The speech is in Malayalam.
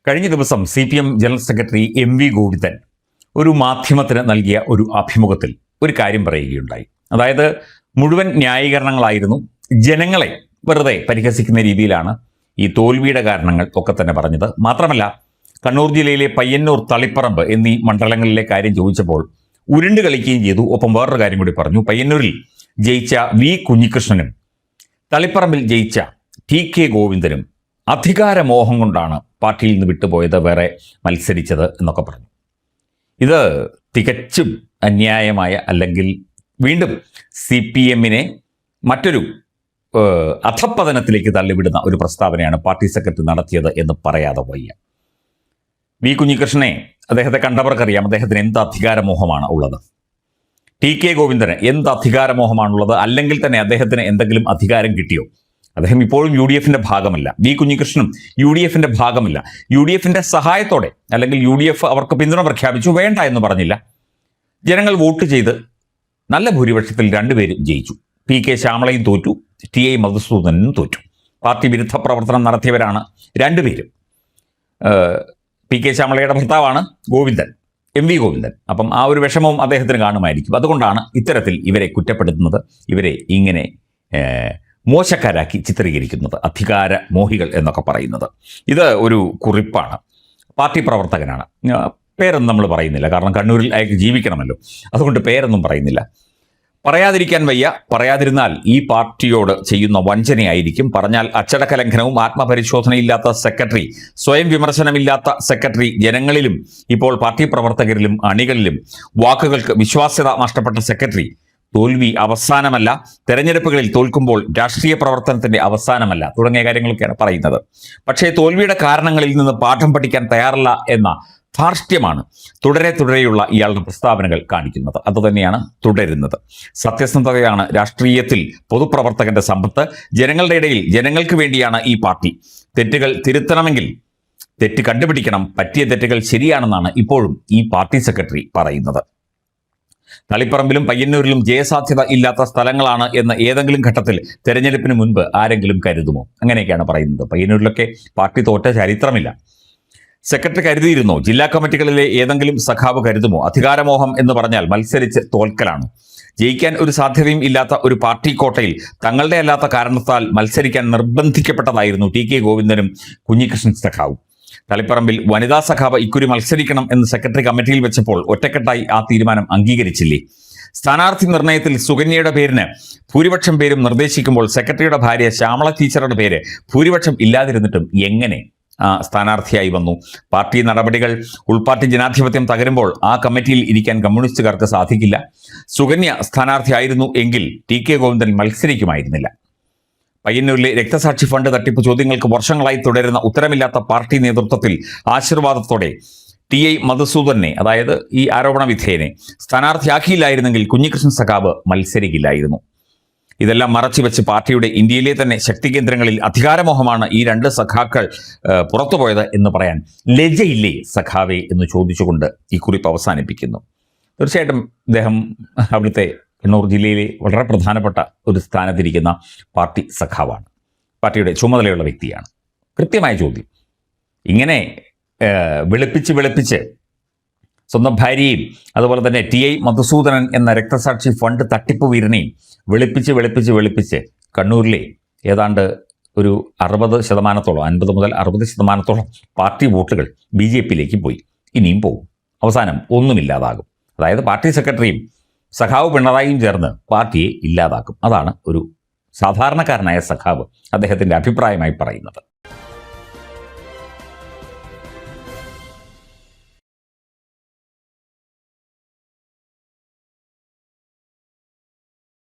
കഴിഞ്ഞ ദിവസം CPM general secretary MV Govindan ഒരു മാധ്യമത്തിന് നൽകിയ ഒരു അഭിമുഖത്തിൽ ഒരു കാര്യം പറയുകയുണ്ടായി. അതായത് മുഴുവൻ ന്യായീകരണങ്ങളായിരുന്നു, ജനങ്ങളെ വെറുതെ പരിഹസിക്കുന്ന രീതിയിലാണ് ഈ തോൽവിയുടെ കാരണങ്ങൾ ഒക്കെ തന്നെ പറഞ്ഞത്. മാത്രമല്ല, കണ്ണൂർ ജില്ലയിലെ പയ്യന്നൂർ, തളിപ്പറമ്പ് എന്നീ മണ്ഡലങ്ങളിലെ കാര്യം ചോദിച്ചപ്പോൾ ഉരുണ്ട് കളിക്കുകയും ചെയ്തു. ഒപ്പം വേറൊരു കാര്യം കൂടി പറഞ്ഞു. പയ്യന്നൂരിൽ ജയിച്ച V കുഞ്ഞികൃഷ്ണനും തളിപ്പറമ്പിൽ ജയിച്ച TK ഗോവിന്ദനും അധികാരമോഹം കൊണ്ടാണ് പാർട്ടിയിൽ നിന്ന് വിട്ടുപോയത്, വേറെ മത്സരിച്ചത് എന്നൊക്കെ പറഞ്ഞു. ഇത് തികച്ചും അന്യായമായ, അല്ലെങ്കിൽ വീണ്ടും CPMനെ മറ്റൊരു അധപ്പതനത്തിലേക്ക് തള്ളിവിടുന്ന ഒരു പ്രസ്താവനയാണ് പാർട്ടി സെക്രട്ടറി നടത്തിയത് എന്ന് പറയാതെ വയ്യ. V കുഞ്ഞികൃഷ്ണനെ അദ്ദേഹത്തെ കണ്ടവർക്കറിയാം, അദ്ദേഹത്തിന് എന്ത് അധികാരമോഹമാണ് ഉള്ളത്. TK ഗോവിന്ദന് എന്ത് അധികാരമോഹമാണുള്ളത്? അല്ലെങ്കിൽ തന്നെ അദ്ദേഹത്തിന് എന്തെങ്കിലും അധികാരം കിട്ടിയോ? അദ്ദേഹം ഇപ്പോഴും UDFന്റെ ഭാഗമല്ല. V കുഞ്ഞികൃഷ്ണനും UDFന്റെ ഭാഗമല്ല. UDFന്റെ സഹായത്തോടെ, അല്ലെങ്കിൽ UDF അവർക്ക് പിന്തുണ പ്രഖ്യാപിച്ചു, വേണ്ട എന്ന് പറഞ്ഞില്ല. ജനങ്ങൾ വോട്ട് ചെയ്ത് നല്ല ഭൂരിപക്ഷത്തിൽ രണ്ടുപേരും ജയിച്ചു. PK ശ്യാമളയും തോറ്റു, TI മധുസൂദനനും തോറ്റു. പാർട്ടി വിരുദ്ധ പ്രവർത്തനം നടത്തിയവരാണ് രണ്ടുപേരും. PK ശ്യാമളയുടെ ഭർത്താവാണ് ഗോവിന്ദൻ, MV ഗോവിന്ദൻ. അപ്പം ആ ഒരു വിഷമവും അദ്ദേഹത്തിന് കാണുമായിരിക്കും. അതുകൊണ്ടാണ് ഇത്തരത്തിൽ ഇവരെ കുറ്റപ്പെടുത്തുന്നത്, ഇവരെ ഇങ്ങനെ മോശക്കാരാക്കി ചിത്രീകരിക്കുന്നത്, അധികാര മോഹികൾ എന്നൊക്കെ പറയുന്നത്. ഇത് ഒരു കുറിപ്പാണ്. പാർട്ടി പ്രവർത്തകനാണ്. പേരൊന്നും നമ്മൾ പറയുന്നില്ല, കാരണം കണ്ണൂരിൽ അയാൾക്ക് ജീവിക്കണമല്ലോ. അതുകൊണ്ട് പേരൊന്നും പറയുന്നില്ല. പറയാതിരിക്കാൻ വയ്യ. പറയാതിരുന്നാൽ ഈ പാർട്ടിയോട് ചെയ്യുന്ന വഞ്ചനയായിരിക്കും. പറഞ്ഞാൽ അച്ചടക്ക ലംഘനവും ആത്മപരിശോധനയില്ലാത്ത സെക്രട്ടറി, സ്വയം വിമർശനമില്ലാത്ത സെക്രട്ടറി, ജനങ്ങളിലും ഇപ്പോൾ പാർട്ടി പ്രവർത്തകരിലും അണികളിലും വാക്കുകൾക്ക് വിശ്വാസ്യത നഷ്ടപ്പെട്ട സെക്രട്ടറി. തോൽവി അവസാനമല്ല, തെരഞ്ഞെടുപ്പുകളിൽ തോൽക്കുമ്പോൾ രാഷ്ട്രീയ പ്രവർത്തനത്തിന്റെ അവസാനമല്ല, തുടങ്ങിയ കാര്യങ്ങളൊക്കെയാണ് പറയുന്നത്. പക്ഷേ തോൽവിയുടെ കാരണങ്ങളിൽ നിന്ന് പാഠം പഠിക്കാൻ തയ്യാറല്ല എന്ന ധാർഷ്ട്യമാണ് തുടരെയുള്ള ഇയാളുടെ പ്രസ്താവനകൾ കാണിക്കുന്നത്. അതുതന്നെയാണ് തുടരുന്നത്. സത്യസന്ധതയാണ് രാഷ്ട്രീയത്തിൽ പൊതുപ്രവർത്തകന്റെ സമ്പത്ത്. ജനങ്ങളുടെ ഇടയിൽ ജനങ്ങൾക്ക് വേണ്ടിയാണ് ഈ പാർട്ടി. തെറ്റുകൾ തിരുത്തണമെങ്കിൽ തെറ്റ് കണ്ടുപിടിക്കണം. പറ്റിയ തെറ്റുകൾ ശരിയാണെന്നാണ് ഇപ്പോഴും ഈ പാർട്ടി സെക്രട്ടറി പറയുന്നത്. തളിപ്പറമ്പിലും പയ്യന്നൂരിലും ജയസാധ്യത ഇല്ലാത്ത സ്ഥലങ്ങളാണ് എന്ന് ഏതെങ്കിലും ഘട്ടത്തിൽ തെരഞ്ഞെടുപ്പിന് മുൻപ് ആരെങ്കിലും കരുതുമോ? അങ്ങനെയൊക്കെയാണ് പറയുന്നത്. പയ്യന്നൂരിലൊക്കെ പാർട്ടി തോറ്റ ചരിത്രമില്ല. സെക്രട്ടറി കരുതിയിരുന്നോ? ജില്ലാ കമ്മിറ്റികളിലെ ഏതെങ്കിലും സഖാവ് കരുതുമോ? അധികാരമോഹം എന്ന് പറഞ്ഞാൽ മത്സരിച്ച് തോൽക്കലാണ്. ജയിക്കാൻ ഒരു സാധ്യതയും ഇല്ലാത്ത ഒരു പാർട്ടി കോട്ടയിൽ തങ്ങളുടെ അല്ലാത്ത കാരണത്താൽ മത്സരിക്കാൻ നിർബന്ധിക്കപ്പെട്ടതായിരുന്നു TK ഗോവിന്ദനും കുഞ്ഞികൃഷ്ണൻ സഖാവും. തളിപ്പറമ്പിൽ വനിതാ സഖാവ് ഇക്കുറി മത്സരിക്കണം എന്ന് സെക്രട്ടറി കമ്മിറ്റിയിൽ വെച്ചപ്പോൾ ഒറ്റക്കെട്ടായി ആ തീരുമാനം അംഗീകരിച്ചില്ലേ? സ്ഥാനാർത്ഥി നിർണയത്തിൽ സുകന്യയുടെ പേരിന് ഭൂരിപക്ഷം പേരും നിർദ്ദേശിക്കുമ്പോൾ സെക്രട്ടറിയുടെ ഭാര്യ ശ്യാമള ടീച്ചറുടെ പേര് ഭൂരിപക്ഷം ഇല്ലാതിരുന്നിട്ടും എങ്ങനെ സ്ഥാനാർത്ഥിയായി വന്നു? പാർട്ടി നടപടികൾ, ഉൾപാർട്ടി ജനാധിപത്യം തകരുമ്പോൾ ആ കമ്മിറ്റിയിൽ ഇരിക്കാൻ കമ്മ്യൂണിസ്റ്റുകാർക്ക് സാധിക്കില്ല. സുകന്യ സ്ഥാനാർത്ഥിയായിരുന്നു എങ്കിൽ TK ഗോവിന്ദൻ മത്സരിക്കുമായിരുന്നില്ല. പയ്യന്നൂരിലെ രക്തസാക്ഷി ഫണ്ട് തട്ടിപ്പ് ചോദ്യങ്ങൾക്ക് വർഷങ്ങളായി തുടരുന്ന ഉത്തരമില്ലാത്ത പാർട്ടി നേതൃത്വത്തിൽ ആശീർവാദത്തോടെ TI മധുസൂദനെ, അതായത് ഈ ആരോപണ വിധേയനെ സ്ഥാനാർത്ഥിയാക്കിയില്ലായിരുന്നെങ്കിൽ കുഞ്ഞികൃഷ്ണൻ സഖാവ് മത്സരിക്കില്ലായിരുന്നു. ഇതെല്ലാം മറച്ചുവെച്ച് പാർട്ടിയുടെ ഇന്ത്യയിലെ തന്നെ ശക്തി കേന്ദ്രങ്ങളിൽ അധികാരമോഹമാണ് ഈ രണ്ട് സഖാക്കൾ പുറത്തുപോയത് എന്ന് പറയാൻ ലജ്ജയില്ലേ സഖാവേ എന്ന് ചോദിച്ചുകൊണ്ട് ഈ കുറിപ്പ് അവസാനിപ്പിക്കുന്നു. തീർച്ചയായിട്ടും ഇദ്ദേഹം അവിടുത്തെ കണ്ണൂർ ജില്ലയിലെ വളരെ പ്രധാനപ്പെട്ട ഒരു സ്ഥാനത്തിരിക്കുന്ന പാർട്ടി സഖാവാണ്, പാർട്ടിയുടെ ചുമതലയുള്ള വ്യക്തിയാണ്. കൃത്യമായ ചോദ്യം. ഇങ്ങനെ വെളുപ്പിച്ച് സ്വന്തം ഭാര്യയും അതുപോലെ തന്നെ TI മധുസൂദനൻ എന്ന രക്തസാക്ഷി ഫണ്ട് തട്ടിപ്പ് വീരനെയും വെളുപ്പിച്ച് കണ്ണൂരിലെ ഏതാണ്ട് ഒരു 60%, 50 മുതൽ 60% പാർട്ടി വോട്ടുകൾ BJPയിലേക്ക് പോയി. ഇനിയും പോകും. അവസാനം ഒന്നുമില്ലാതാകും. അതായത് പാർട്ടി സെക്രട്ടറിയും സഖാവ് പിണറായിയും ചേർന്ന് പാർട്ടിയെ ഇല്ലാതാക്കും. അതാണ് ഒരു സാധാരണക്കാരനായ സഖാവ് അദ്ദേഹത്തിൻ്റെ അഭിപ്രായമായി പറയുന്നത്.